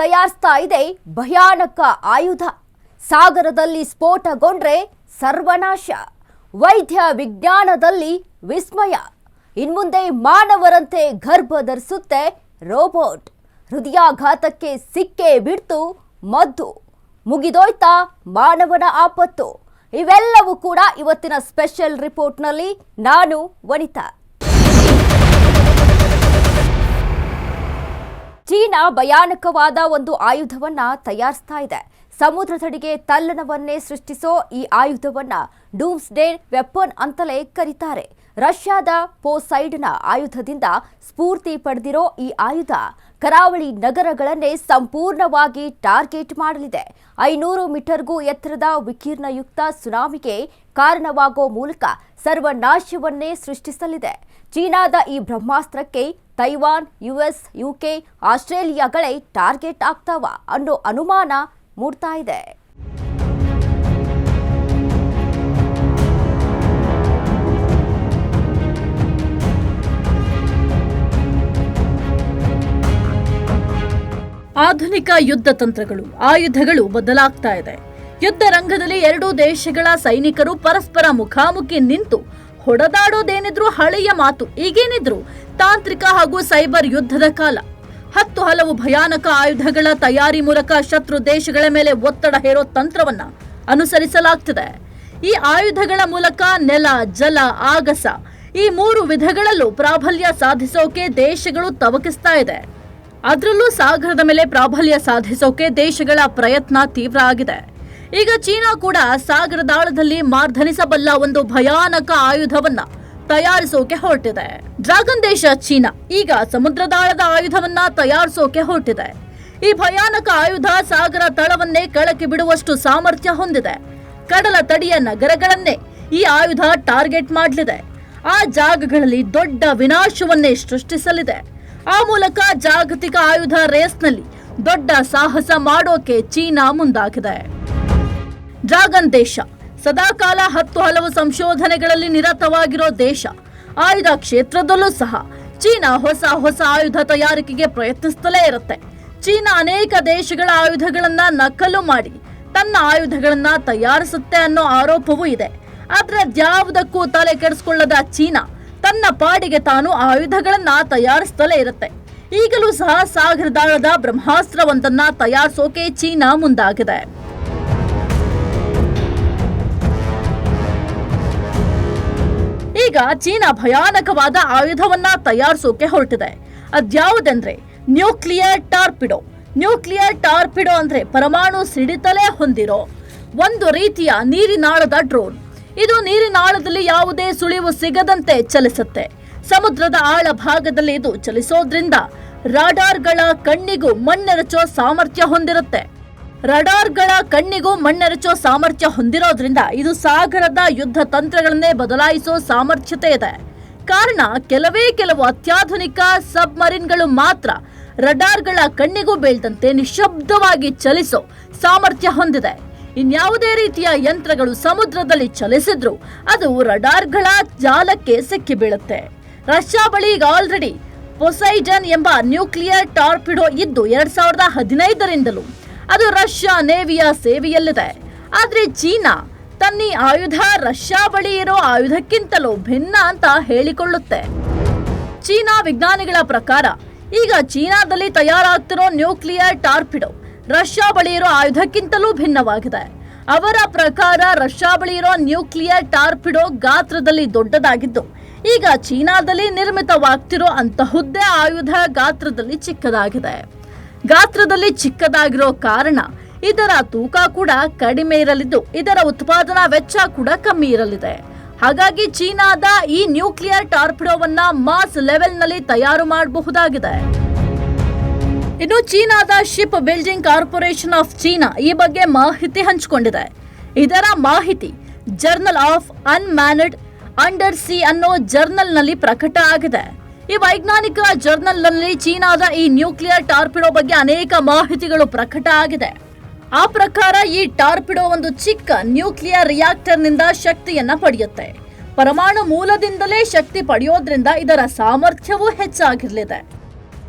ತಯಾರಿಸ್ತಾ ಇದೆ ಭಯಾನಕ ಆಯುಧ. ಸಾಗರದಲ್ಲಿ ಸ್ಫೋಟಗೊಂಡ್ರೆ ಸರ್ವನಾಶ. ವೈದ್ಯ ವಿಜ್ಞಾನದಲ್ಲಿ ವಿಸ್ಮಯ. ಇನ್ಮುಂದೆ ಮಾನವರಂತೆ ಗರ್ಭ ಧರಿಸುತ್ತೆ ರೋಬೋಟ್. ಹೃದಯಾಘಾತಕ್ಕೆ ಸಿಕ್ಕೇ ಬಿಡ್ತು ಮದ್ದು. ಮುಗಿದೋಯ್ತಾ ಮಾನವನ ಆಪತ್ತು. ಇವೆಲ್ಲವೂ ಕೂಡ ಇವತ್ತಿನ ಸ್ಪೆಷಲ್ ರಿಪೋರ್ಟ್ನಲ್ಲಿ. ನಾನು ವನಿತಾ. ಚೀನಾ ಭಯಾನಕವಾದ ಒಂದು ಆಯುಧವನ್ನ ತಯಾರಿಸ್ತಾ ಇದೆ. ಸಮುದ್ರದಡಿಗೆ ತಲ್ಲಣವನ್ನೇ ಸೃಷ್ಟಿಸೋ ಈ ಆಯುಧವನ್ನ ಡೂಮ್ಸ್ಡೇ ವೆಪನ್ ಅಂತಲೇ ಕರೀತಾರೆ. ರಷ್ಯಾದ ಪೋಸೈಡ್ನ ಆಯುಧದಿಂದ ಸ್ಫೂರ್ತಿ ಪಡೆದಿರೋ ಈ ಆಯುಧ ಕರಾವಳಿ ನಗರಗಳನ್ನೇ ಸಂಪೂರ್ಣವಾಗಿ ಟಾರ್ಗೆಟ್ ಮಾಡಲಿದೆ. 500 ಮೀಟರ್ಗೂ ಎತ್ತರದ ವಿಕಿರಣಯುಕ್ತ ಸುನಾಮಿಗೆ ಕಾರಣವಾಗೋ ಮೂಲಕ ಸರ್ವನಾಶವನ್ನೇ ಸೃಷ್ಟಿಸಲಿದೆ. ಚೀನಾದ ಈ ಬ್ರಹ್ಮಾಸ್ತ್ರಕ್ಕೆ ತೈವಾನ್, ಯುಎಸ್, ಯುಕೆ, ಆಸ್ಟ್ರೇಲಿಯಾಗಳೇ ಟಾರ್ಗೆಟ್ ಆಗ್ತಾವ ಅನ್ನೋ ಅನುಮಾನ ಮೂಡ್ತಾ ಇದೆ. ಆಧುನಿಕ ಯುದ್ಧ ತಂತ್ರಗಳು, ಆಯುಧಗಳು ಬದಲಾಗ್ತಾ ಇದೆ. ಯುದ್ಧ ರಂಗದಲ್ಲಿ ಎರಡೂ ದೇಶಗಳ ಸೈನಿಕರು ಪರಸ್ಪರ ಮುಖಾಮುಖಿ ನಿಂತು ಹೊಡೆದಾಡೋದೇನಿದ್ರು ಹಳೆಯ ಮಾತು. ಈಗೇನಿದ್ರು ತಾಂತ್ರಿಕ ಹಾಗೂ ಸೈಬರ್ ಯುದ್ಧದ ಕಾಲ. 10 ಹಲವು ಭಯಾನಕ ಆಯುಧಗಳ ತಯಾರಿ ಮೂಲಕ ಶತ್ರು ದೇಶಗಳ ಮೇಲೆ ಒತ್ತಡ ಹೇರೋ ತಂತ್ರವನ್ನ ಅನುಸರಿಸಲಾಗ್ತಿದೆ. ಈ ಆಯುಧಗಳ ಮೂಲಕ ನೆಲ, ಜಲ, ಆಗಸ ಈ 3 ವಿಧಗಳಲ್ಲೂ ಪ್ರಾಬಲ್ಯ ಸಾಧಿಸೋಕೆ ದೇಶಗಳು ತವಕಿಸ್ತಾ ಇದೆ. ಅದರಲ್ಲೂ ಸಾಗರದ ಮೇಲೆ ಪ್ರಾಬಲ್ಯ ಸಾಧಿಸೋಕೆ ದೇಶಗಳ ಪ್ರಯತ್ನ ತೀವ್ರ ಆಗಿದೆ. ಈಗ ಚೀನಾ ಕೂಡ ಸಾಗರದಾಳದಲ್ಲಿ ಮಾರ್ಧನಿಸಬಲ್ಲ ಒಂದು ಭಯಾನಕ ಆಯುಧವನ್ನ ತಯಾರಿಸೋಕೆ ಹೊರಟಿದೆ. ಡ್ರ್ಯಾಗನ್ ದೇಶ ಚೀನಾ ಈಗ ಸಮುದ್ರದಾಳದ ಆಯುಧವನ್ನ ತಯಾರಿಸೋಕೆ ಹೊರಟಿದೆ. ಈ ಭಯಾನಕ ಆಯುಧ ಸಾಗರ ತಳವನ್ನೇ ಕೆಳಕ್ಕೆ ಬಿಡುವಷ್ಟು ಸಾಮರ್ಥ್ಯ ಹೊಂದಿದೆ. ಕಡಲ ತಡಿಯ ನಗರಗಳನ್ನೇ ಈ ಆಯುಧ ಟಾರ್ಗೆಟ್ ಮಾಡಲಿದೆ. ಆ ಜಾಗಗಳಲ್ಲಿ ದೊಡ್ಡ ವಿನಾಶವನ್ನೇ ಸೃಷ್ಟಿಸಲಿದೆ. ಆ ಮೂಲಕ ಜಾಗತಿಕ ಆಯುಧ ರೇಸ್ನಲ್ಲಿ ದೊಡ್ಡ ಸಾಹಸ ಮಾಡೋಕೆ ಚೀನಾ ಮುಂದಾಗಿದೆ. ಡ್ರ್ಯಾಗನ್ ದೇಶ ಸದಾಕಾಲ 10 ಹಲವು ಸಂಶೋಧನೆಗಳಲ್ಲಿ ನಿರತವಾಗಿರೋ ದೇಶ. ಆಯುಧ ಕ್ಷೇತ್ರದಲ್ಲೂ ಸಹ ಚೀನಾ ಹೊಸ ಆಯುಧ ತಯಾರಿಕೆಗೆ ಪ್ರಯತ್ನಿಸುತ್ತಲೇ ಇರುತ್ತೆ. ಚೀನಾ ಅನೇಕ ದೇಶಗಳ ಆಯುಧಗಳನ್ನ ನಕಲು ಮಾಡಿ ತನ್ನ ಆಯುಧಗಳನ್ನ ತಯಾರಿಸುತ್ತೆ ಅನ್ನೋ ಆರೋಪವೂ ಇದೆ. ಆದ್ರೆ ಅದ್ಯಾವುದಕ್ಕೂ ತಲೆ ಕೆಡಿಸಿಕೊಳ್ಳದ ಚೀನಾ ತನ್ನ ಪಾಡಿಗೆ ತಾನು ಆಯುಧಗಳನ್ನ ತಯಾರಿಸುತ್ತಲೇ ಇರುತ್ತೆ. ಈಗಲೂ ಸಹ ಸಾಗರದಾಳದ ಬ್ರಹ್ಮಾಸ್ತ್ರವೊಂದನ್ನ ತಯಾರಿಸೋಕೆ ಚೀನಾ ಮುಂದಾಗಿದೆ. ಈಗ ಚೀನಾ ಭಯಾನಕವಾದ ಆಯುಧವನ್ನ ತಯಾರಿಸೋಕೆ ಹೊರಟಿದೆ. ಅದ್ಯಾವುದೆಂದ್ರೆ ನ್ಯೂಕ್ಲಿಯರ್ ಟಾರ್ಪಿಡೋ. ನ್ಯೂಕ್ಲಿಯರ್ ಟಾರ್ಪಿಡೋ ಅಂದ್ರೆ ಪರಮಾಣು ಸಿಡಿತಲೇ ಹೊಂದಿರೋ ಒಂದು ರೀತಿಯ ನೀರಿನಾಳದ ಡ್ರೋನ್. ಇದು ನೀರಿನಾಳದಲ್ಲಿ ಯಾವುದೇ ಸುಳಿವು ಸಿಗದಂತೆ ಚಲಿಸುತ್ತೆ. ಸಮುದ್ರದ ಆಳ ಭಾಗದಲ್ಲಿ ಇದು ಚಲಿಸೋದ್ರಿಂದ ರಾಡಾರ್ಗಳ ಕಣ್ಣಿಗೂ ಮಣ್ಣೆರಚೋ ಸಾಮರ್ಥ್ಯ ಹೊಂದಿರೋದ್ರಿಂದ ಇದು ಸಾಗರದ ಯುದ್ಧ ತಂತ್ರಗಳನ್ನೇ ಬದಲಾಯಿಸೋ ಸಾಮರ್ಥ್ಯತೆ ಇದೆ. ಕಾರಣ ಕೆಲವು ಅತ್ಯಾಧುನಿಕ ಸಬ್ಮರೀನ್ಗಳು ಮಾತ್ರ ರಡಾರ್ಗಳ ಕಣ್ಣಿಗೂ ಬೀಳ್ದಂತೆ ನಿಶಬ್ದವಾಗಿ ಚಲಿಸೋ ಸಾಮರ್ಥ್ಯ ಹೊಂದಿದೆ. ಇನ್ಯಾವುದೇ ರೀತಿಯ ಯಂತ್ರಗಳು ಸಮುದ್ರದಲ್ಲಿ ಚಲಿಸಿದ್ರು ಅದು ರಡಾರ್ಗಳ ಜಾಲಕ್ಕೆ ಸಿಕ್ಕಿ ಬೀಳುತ್ತೆ. ರಷ್ಯಾ ಬಳಿ ಈಗ ಆಲ್ರೆಡಿ ಪೊಸೈಡನ್ ಎಂಬ ನ್ಯೂಕ್ಲಿಯರ್ ಟಾರ್ಪಿಡೋ ಇದ್ದು 2015ರಿಂದಲೂ ಅದು ರಷ್ಯಾ ನೇವಿಯ ಸೇವೆಯಲ್ಲಿದೆ. ಆದ್ರೆ ಚೀನಾ ತನ್ನ ಆಯುಧ ರಷ್ಯಾ ಬಳಿ ಇರೋ ಆಯುಧಕ್ಕಿಂತಲೂ ಭಿನ್ನ ಅಂತ ಹೇಳಿಕೊಳ್ಳುತ್ತೆ. ಚೀನಾ ವಿಜ್ಞಾನಿಗಳ ಪ್ರಕಾರ ಈಗ ಚೀನಾದಲ್ಲಿ ತಯಾರಾಗ್ತಿರೋ ನ್ಯೂಕ್ಲಿಯರ್ ಟಾರ್ಪಿಡೋ ರಷ್ಯಾ ಬಳಿ ಇರೋ ಆಯುಧಕ್ಕಿಂತಲೂ ಭಿನ್ನವಾಗಿದೆ. ಅವರ ಪ್ರಕಾರ ರಷ್ಯಾ ಬಳಿ ಇರೋ ನ್ಯೂಕ್ಲಿಯರ್ ಟಾರ್ಪಿಡೋ ಗಾತ್ರದಲ್ಲಿ ದೊಡ್ಡದಾಗಿದ್ದು ಈಗ ಚೀನಾದಲ್ಲಿ ನಿರ್ಮಿತವಾಗ್ತಿರೋ ಅಂತಹುದ್ದೇ ಆಯುಧ ಗಾತ್ರದಲ್ಲಿ ಚಿಕ್ಕದಾಗಿರೋ ಕಾರಣ ಇದರ ತೂಕ ಕೂಡ ಕಡಿಮೆ ಇರಲಿದ್ದು ಇದರ ಉತ್ಪಾದನಾ ವೆಚ್ಚ ಕೂಡ ಕಮ್ಮಿ ಇರಲಿದೆ. ಹಾಗಾಗಿ ಚೀನಾದ ಈ ನ್ಯೂಕ್ಲಿಯರ್ ಟಾರ್ಪಿಡೋವನ್ನ ಮಾಸ್ ಲೆವೆಲ್ನಲ್ಲಿ ತಯಾರು ಮಾಡಬಹುದಾಗಿದೆ. ಇನ್ನು ಚೀನಾದ ship building corporation of China ಈ ಬಗ್ಗೆ ಮಾಹಿತಿ ಹಂಚಿಕೊಂಡಿದೆ. ಇದರ ಮಾಹಿತಿ journal of unmanned under C ಅನ್ನೋ ಜರ್ನಲ್ನಲ್ಲಿ ಪ್ರಕಟ ಆಗಿದೆ. ಈ ವೈಜ್ಞಾನಿಕ ಜರ್ನಲ್ನಲ್ಲಿ ಚೀನಾದ ಈ ನ್ಯೂಕ್ಲಿಯರ್ ಟಾರ್ಪಿಡೋ ಬಗ್ಗೆ ಅನೇಕ ಮಾಹಿತಿಗಳು ಪ್ರಕಟ ಆಗಿದೆ. ಆ ಪ್ರಕಾರ ಈ ಟಾರ್ಪಿಡೋ ಒಂದು ಚಿಕ್ಕ ನ್ಯೂಕ್ಲಿಯರ್ ರಿಯಾಕ್ಟರ್ನಿಂದ ಶಕ್ತಿಯನ್ನ ಪಡೆಯುತ್ತೆ. ಪರಮಾಣು ಮೂಲದಿಂದಲೇ ಶಕ್ತಿ ಪಡೆಯೋದ್ರಿಂದ ಇದರ ಸಾಮರ್ಥ್ಯವೂ ಹೆಚ್ಚಾಗಿರಲಿದೆ.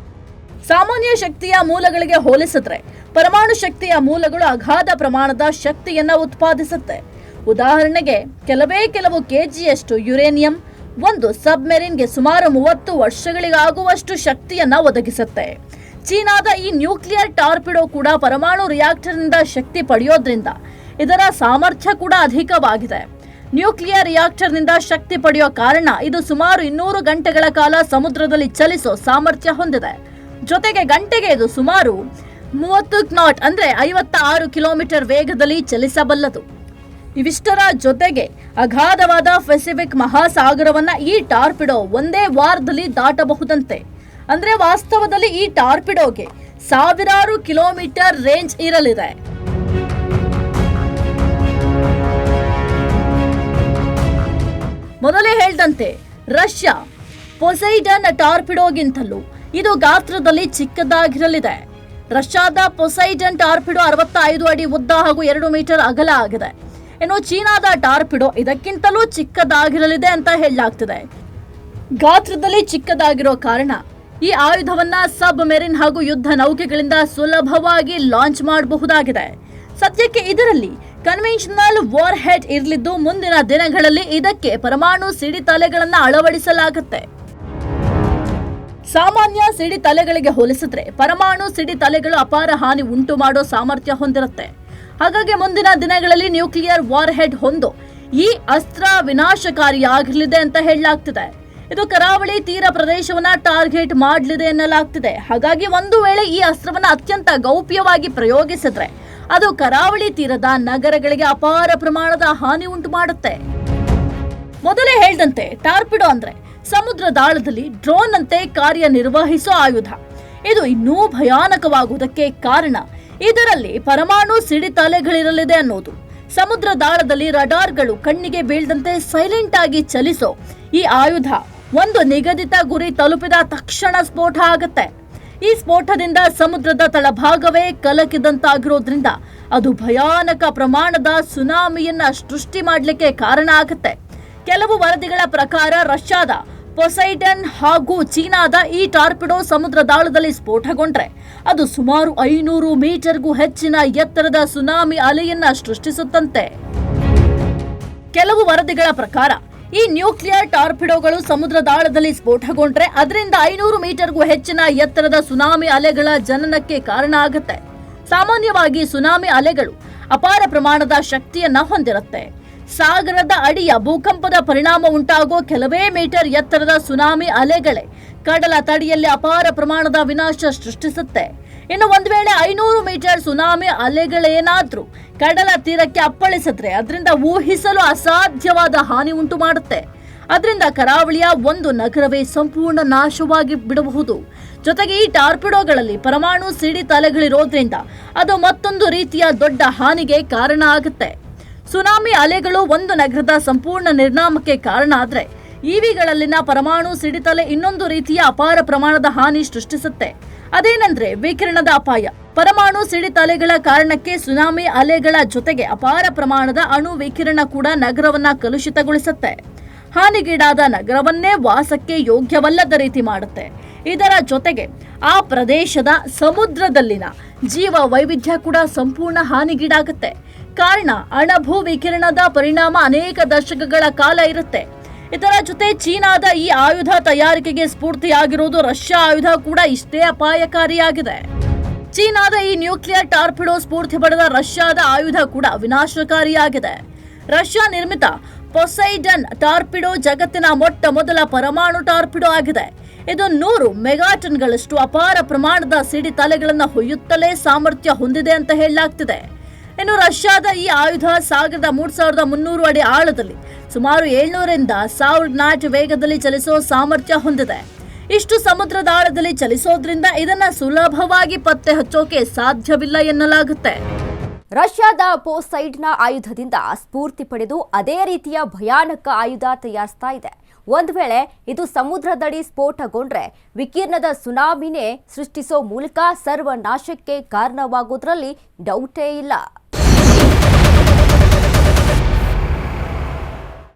ಸಾಮಾನ್ಯ ಶಕ್ತಿಯ ಮೂಲಗಳಿಗೆ ಹೋಲಿಸಿದ್ರೆ ಪರಮಾಣು ಶಕ್ತಿಯ ಮೂಲಗಳು ಅಗಾಧ ಪ್ರಮಾಣದ ಶಕ್ತಿಯನ್ನ ಉತ್ಪಾದಿಸುತ್ತೆ. ಉದಾಹರಣೆಗೆ ಕೆಲವು ಕೆಜಿಯಷ್ಟು ಯುರೇನಿಯಂ ಒಂದು ಸಬ್ಮೆರಿನ್ಗೆ ಸುಮಾರು 30 ವರ್ಷಗಳಿಗಾಗುವಷ್ಟು ಶಕ್ತಿಯನ್ನ ಒದಗಿಸುತ್ತೆ. ಚೀನಾದ ಈ ನ್ಯೂಕ್ಲಿಯರ್ ಟಾರ್ಪಿಡೋ ಕೂಡ ಪರಮಾಣು ರಿಯಾಕ್ಟರ್ನಿಂದ ಶಕ್ತಿ ಪಡೆಯೋದ್ರಿಂದ ಇದರ ಸಾಮರ್ಥ್ಯ ಕೂಡ ಅಧಿಕವಾಗಿದೆ. ನ್ಯೂಕ್ಲಿಯರ್ ರಿಯಾಕ್ಟರ್ನಿಂದ ಶಕ್ತಿ ಪಡೆಯೋ ಕಾರಣ ಇದು ಸುಮಾರು 200 ಗಂಟೆಗಳ ಕಾಲ ಸಮುದ್ರದಲ್ಲಿ ಚಲಿಸೋ ಸಾಮರ್ಥ್ಯ ಹೊಂದಿದೆ. ಜೊತೆಗೆ ಗಂಟೆಗೆ ಇದು ಸುಮಾರು 30 ನಾಟ್ ಅಂದ್ರೆ 56 ಕಿಲೋಮೀಟರ್ ವೇಗದಲ್ಲಿ ಚಲಿಸಬಲ್ಲದು. ಇವಿಷ್ಟರ ಜೊತೆಗೆ ಅಗಾಧವಾದ ಪೆಸಿಫಿಕ್ ಮಹಾಸಾಗರವನ್ನ ಈ ಟಾರ್ಪಿಡೋ ಒಂದೇ ವಾರದಲ್ಲಿ ದಾಟಬಹುದಂತೆ. ಅಂದ್ರೆ ವಾಸ್ತವದಲ್ಲಿ ಈ ಟಾರ್ಪಿಡೋಗೆ ಸಾವಿರಾರು ಕಿಲೋಮೀಟರ್ ರೇಂಜ್ ಇರಲಿದೆ. ಮೊದಲೇ ಹೇಳಿದಂತೆ ರಷ್ಯಾ ಪೊಸೈಡನ್ ಟಾರ್ಪಿಡೋಗಿಂತಲೂ ಇದು ಗಾತ್ರದಲ್ಲಿ ಚಿಕ್ಕದಾಗಿರಲಿದೆ. ರಷ್ಯಾದ ಪೊಸೈಡನ್ ಟಾರ್ಪಿಡೋ 65 ಅಡಿ ಉದ್ದ ಹಾಗೂ 2 ಮೀಟರ್ ಅಗಲ ಆಗಿದೆ. ಇನ್ನು ಚೀನಾದ ಟಾರ್ಪಿಡೋ ಇದಕ್ಕಿಂತಲೂ ಚಿಕ್ಕದಾಗಿರಲಿದೆ ಅಂತ ಹೇಳಲಾಗ್ತಿದೆ. ಗಾತ್ರದಲ್ಲಿ ಚಿಕ್ಕದಾಗಿರೋ ಕಾರಣ ಈ ಆಯುಧವನ್ನ ಸಬ್ ಮೆರಿನ್ ಹಾಗೂ ಯುದ್ಧ ನೌಕೆಗಳಿಂದ ಸುಲಭವಾಗಿ ಲಾಂಚ್ ಮಾಡಬಹುದಾಗಿದೆ. ಸದ್ಯಕ್ಕೆ ಇದರಲ್ಲಿ ಕನ್ವೆನ್ಷನಲ್ ವಾರ್ ಹೆಡ್ ಇರಲಿದ್ದು ಮುಂದಿನ ದಿನಗಳಲ್ಲಿ ಇದಕ್ಕೆ ಪರಮಾಣು ಸಿಡಿತಲೆಗಳನ್ನು ಅಳವಡಿಸಲಾಗುತ್ತೆ. ಸಾಮಾನ್ಯ ಸಿಡಿತಲೆಗಳಿಗೆ ಹೋಲಿಸಿದ್ರೆ ಪರಮಾಣು ಸಿಡಿತಲೆಗಳು ಅಪಾರ ಹಾನಿ ಉಂಟು ಮಾಡೋ ಸಾಮರ್ಥ್ಯ ಹೊಂದಿರುತ್ತೆ. ಹಾಗಾಗಿ ಮುಂದಿನ ದಿನಗಳಲ್ಲಿ ನ್ಯೂಕ್ಲಿಯರ್ ವಾರ್ ಹೆಡ್ ಹೊಂದು ಈ ಅಸ್ತ್ರ ವಿನಾಶಕಾರಿಯಾಗಲಿದೆ ಅಂತ ಹೇಳಲಾಗ್ತಿದೆ. ಇದು ಕರಾವಳಿ ತೀರ ಪ್ರದೇಶವನ್ನ ಟಾರ್ಗೆಟ್ ಮಾಡಲಿದೆ ಎನ್ನಲಾಗ್ತಿದೆ. ಹಾಗಾಗಿ ಒಂದು ವೇಳೆ ಈ ಅಸ್ತ್ರವನ್ನ ಅತ್ಯಂತ ಗೌಪ್ಯವಾಗಿ ಪ್ರಯೋಗಿಸಿದ್ರೆ ಅದು ಕರಾವಳಿ ತೀರದ ನಗರಗಳಿಗೆ ಅಪಾರ ಪ್ರಮಾಣದ ಹಾನಿ ಉಂಟು ಮಾಡುತ್ತೆ. ಮೊದಲೇ ಹೇಳಿದಂತೆ ಟಾರ್ಪಿಡೋ ಅಂದ್ರೆ ಸಮುದ್ರದಾಳದಲ್ಲಿ ಡ್ರೋನ್ ಅಂತೆ ಕಾರ್ಯನಿರ್ವಹಿಸೋ ಆಯುಧ. ಇದು ಇನ್ನೂ ಭಯಾನಕವಾಗುವುದಕ್ಕೆ ಕಾರಣ ಇದರಲ್ಲಿ ಪರಮಾಣು ಸಿಡಿತಲೆಗಳಿರಲಿದೆ ಅನ್ನೋದು. ಸಮುದ್ರದಾಳದಲ್ಲಿ ರಡಾರ್ಗಳು ಕಣ್ಣಿಗೆ ಬೀಳದಂತೆ ಸೈಲೆಂಟ್ ಆಗಿ ಚಲಿಸೋ ಈ ಆಯುಧ ಒಂದು ನಿಗದಿತ ಗುರಿ ತಲುಪಿದ ತಕ್ಷಣ ಸ್ಫೋಟ ಆಗುತ್ತೆ. ಈ ಸ್ಫೋಟದಿಂದ ಸಮುದ್ರದ ತಳಭಾಗವೇ ಕಲಕಿದಂತಾಗಿರೋದ್ರಿಂದ ಅದು ಭಯಾನಕ ಪ್ರಮಾಣದ ಸುನಾಮಿಯನ್ನ ಸೃಷ್ಟಿ ಮಾಡಲಿಕ್ಕೆ ಕಾರಣ ಆಗುತ್ತೆ. ಕೆಲವು ವರದಿಗಳ ಪ್ರಕಾರ ರಷ್ಯಾದ ಪೊಸೈಡನ್ ಹಾಗೂ ಚೀನಾದ ಈ ಟಾರ್ಪಿಡೋ ಸಮುದ್ರದಾಳದಲ್ಲಿ ಸ್ಫೋಟಗೊಂಡ್ರೆ ಅದು ಸುಮಾರು 500 ಮೀಟರ್ಗೂ ಹೆಚ್ಚಿನ ಎತ್ತರದ ಸುನಾಮಿ ಅಲೆಯನ್ನ ಸೃಷ್ಟಿಸುತ್ತಂತೆ. ಕೆಲವು ವರದಿಗಳ ಪ್ರಕಾರ ಈ ನ್ಯೂಕ್ಲಿಯರ್ ಟಾರ್ಪಿಡೋಗಳು ಸಮುದ್ರದಾಳದಲ್ಲಿ ಸ್ಫೋಟಗೊಂಡ್ರೆ ಅದರಿಂದ 500 ಮೀಟರ್ಗೂ ಹೆಚ್ಚಿನ ಎತ್ತರದ ಸುನಾಮಿ ಅಲೆಗಳ ಜನನಕ್ಕೆ ಕಾರಣ ಆಗುತ್ತೆ. ಸಾಮಾನ್ಯವಾಗಿ ಸುನಾಮಿ ಅಲೆಗಳು ಅಪಾರ ಪ್ರಮಾಣದ ಶಕ್ತಿಯನ್ನ ಹೊಂದಿರುತ್ತೆ. ಸಾಗರದ ಅಡಿಯ ಭೂಕಂಪದ ಪರಿಣಾಮ ಉಂಟಾಗೋ ಕೆಲವೇ ಮೀಟರ್ ಎತ್ತರದ ಸುನಾಮಿ ಅಲೆಗಳೇ ಕಡಲ ತಡಿಯಲ್ಲಿ ಅಪಾರ ಪ್ರಮಾಣದ ವಿನಾಶ ಸೃಷ್ಟಿಸುತ್ತೆ. ಇನ್ನು ಒಂದು ವೇಳೆ 500 ಮೀಟರ್ ಸುನಾಮಿ ಅಲೆಗಳೇನಾದ್ರೂ ಕಡಲ ತೀರಕ್ಕೆ ಅಪ್ಪಳಿಸಿದ್ರೆ ಅದರಿಂದ ಊಹಿಸಲು ಅಸಾಧ್ಯವಾದ ಹಾನಿ ಉಂಟು ಮಾಡುತ್ತೆ. ಅದರಿಂದ ಕರಾವಳಿಯ ಒಂದು ನಗರವೇ ಸಂಪೂರ್ಣ ನಾಶವಾಗಿ ಬಿಡಬಹುದು. ಜೊತೆಗೆ ಈ ಟಾರ್ಪಿಡೋಗಳಲ್ಲಿ ಪರಮಾಣು ಸಿಡಿತಲೆಗಳಿರೋದ್ರಿಂದ ಅದು ಮತ್ತೊಂದು ರೀತಿಯ ದೊಡ್ಡ ಹಾನಿಗೆ ಕಾರಣ ಆಗುತ್ತೆ. ಸುನಾಮಿ ಅಲೆಗಳು ಒಂದು ನಗರದ ಸಂಪೂರ್ಣ ನಿರ್ನಾಮಕ್ಕೆ ಕಾರಣ ಆದ್ರೆ ಇವಿಗಳಲ್ಲಿನ ಪರಮಾಣು ಸಿಡಿತಲೆ ಇನ್ನೊಂದು ರೀತಿಯ ಅಪಾರ ಪ್ರಮಾಣದ ಹಾನಿ ಸೃಷ್ಟಿಸುತ್ತೆ. ಅದೇನೆಂದ್ರೆ ವಿಕಿರಣದ ಅಪಾಯ. ಪರಮಾಣು ಸಿಡಿತಲೆಗಳ ಕಾರಣಕ್ಕೆ ಸುನಾಮಿ ಅಲೆಗಳ ಜೊತೆಗೆ ಅಪಾರ ಪ್ರಮಾಣದ ಅಣು ವಿಕಿರಣ ಕೂಡ ನಗರವನ್ನ ಕಲುಷಿತಗೊಳಿಸುತ್ತೆ. ಹಾನಿಗೀಡಾದ ನಗರವನ್ನೇ ವಾಸಕ್ಕೆ ಯೋಗ್ಯವಲ್ಲದ ರೀತಿ ಮಾಡುತ್ತೆ. ಇದರ ಜೊತೆಗೆ ಆ ಪ್ರದೇಶದ ಸಮುದ್ರದಲ್ಲಿನ ಜೀವ ವೈವಿಧ್ಯ ಕೂಡ ಸಂಪೂರ್ಣ ಹಾನಿಗೀಡಾಗುತ್ತೆ. ಕಾರಣ ಅಣುಭೂ ವಿಕಿರಣದ ಪರಿಣಾಮ ಅನೇಕ ದಶಕಗಳ ಕಾಲ ಇರುತ್ತೆ. ಇದರ ಜೊತೆ ಚೀನಾದ ಈ ಆಯುಧ ತಯಾರಿಕೆಗೆ ಸ್ಫೂರ್ತಿಯಾಗಿರುವುದು ರಷ್ಯಾ ಆಯುಧ ಕೂಡ ಇಷ್ಟೇ ಅಪಾಯಕಾರಿಯಾಗಿದೆ. ಚೀನಾದ ಈ ನ್ಯೂಕ್ಲಿಯರ್ ಟಾರ್ಪಿಡೋ ಸ್ಫೂರ್ತಿ ಪಡೆದ ರಷ್ಯಾದ ಆಯುಧ ಕೂಡ ವಿನಾಶಕಾರಿಯಾಗಿದೆ. ರಷ್ಯಾ ನಿರ್ಮಿತ ಪೊಸೈಡನ್ ಟಾರ್ಪಿಡೋ ಜಗತ್ತಿನ ಮೊಟ್ಟ ಮೊದಲ ಪರಮಾಣು ಟಾರ್ಪಿಡೋ ಆಗಿದೆ. ಇದು 100 ಮೆಗಾಟನ್ಗಳಷ್ಟು ಅಪಾರ ಪ್ರಮಾಣದ ಸಿಡಿತಲೆಗಳನ್ನು ಹೊಯ್ಯುತ್ತಲೇ ಸಾಮರ್ಥ್ಯ ಹೊಂದಿದೆ ಅಂತ ಹೇಳಲಾಗ್ತಿದೆ. ಇನ್ನು ರಷ್ಯಾದ ಈ ಆಯುಧ 3300 ಅಡಿ ಆಳದಲ್ಲಿ ಸುಮಾರು 700ರಿಂದ 1000 ನಾಟ್ ವೇಗದಲ್ಲಿ ಚಲಿಸೋ ಸಾಮರ್ಥ್ಯ ಹೊಂದಿದೆ. ಇಷ್ಟು ಸಮುದ್ರದ ಆಳದಲ್ಲಿ ಚಲಿಸೋದ್ರಿಂದ ಇದನ್ನ ಸುಲಭವಾಗಿ ಪತ್ತೆ ಹಚ್ಚೋಕೆ ಸಾಧ್ಯವಿಲ್ಲ ಎನ್ನಲಾಗುತ್ತೆ. ರಷ್ಯಾದ ಪೊಸೈಡ್ನ ಆಯುಧದಿಂದ ಸ್ಫೂರ್ತಿ ಪಡೆದು ಅದೇ ರೀತಿಯ ಭಯಾನಕ ಆಯುಧ ತಯಾರಿಸ್ತಾ ಇದೆ. ಒಂದು ವೇಳೆ ಇದು ಸಮುದ್ರದಡಿ ಸ್ಫೋಟಗೊಂಡ್ರೆ ವಿಕಿರಣದ ಸುನಾಮಿನೇ ಸೃಷ್ಟಿಸೋ ಮೂಲಕ ಸರ್ವನಾಶಕ್ಕೆ ಕಾರಣವಾಗೋದ್ರಲ್ಲಿ ಡೌಟೇ ಇಲ್ಲ.